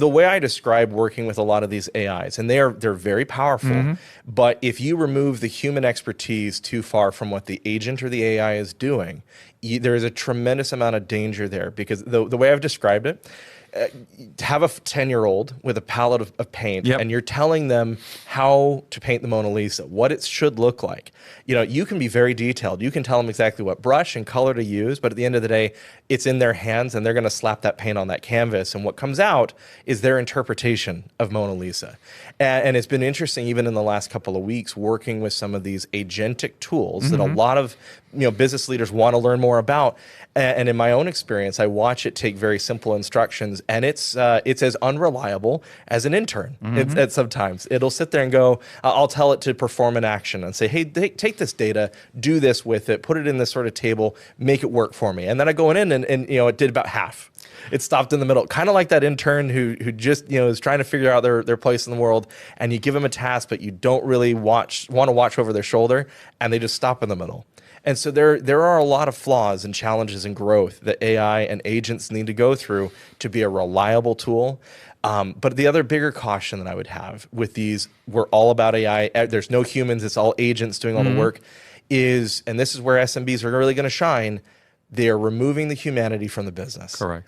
The way I describe working with a lot of these AIs, and they're very powerful, but if you remove the human expertise too far from what the agent or the AI is doing, there is a tremendous amount of danger there. Because the way I've described it, have a 10-year-old with a palette of paint, Yep. and you're telling them how to paint the Mona Lisa, what it should look like. You can be very detailed. You can tell them exactly what brush and color to use, but at the end of the day, it's in their hands, and they're going to slap that paint on that canvas, and what comes out is their interpretation of Mona Lisa. And it's been interesting, even in the last couple of weeks, working with some of these agentic tools that a lot of business leaders want to learn more about. And in my own experience, I watch it take very simple instructions, and it's as unreliable as an intern. It's sometimes it'll sit there and go, I'll tell it to perform an action and say, hey, take this data, do this with it, put it in this sort of table, make it work for me. And then I go in and it did about half. It stopped in the middle, kind of like that intern who just is trying to figure out their place in the world, and you give them a task, but you don't really want to watch over their shoulder, and they just stop in the middle. And so there are a lot of flaws and challenges and growth that AI and agents need to go through to be a reliable tool. But the other bigger caution that I would have with these, we're all about AI, there's no humans, it's all agents doing all the work, and this is where SMBs are really going to shine, they are removing the humanity from the business. Correct.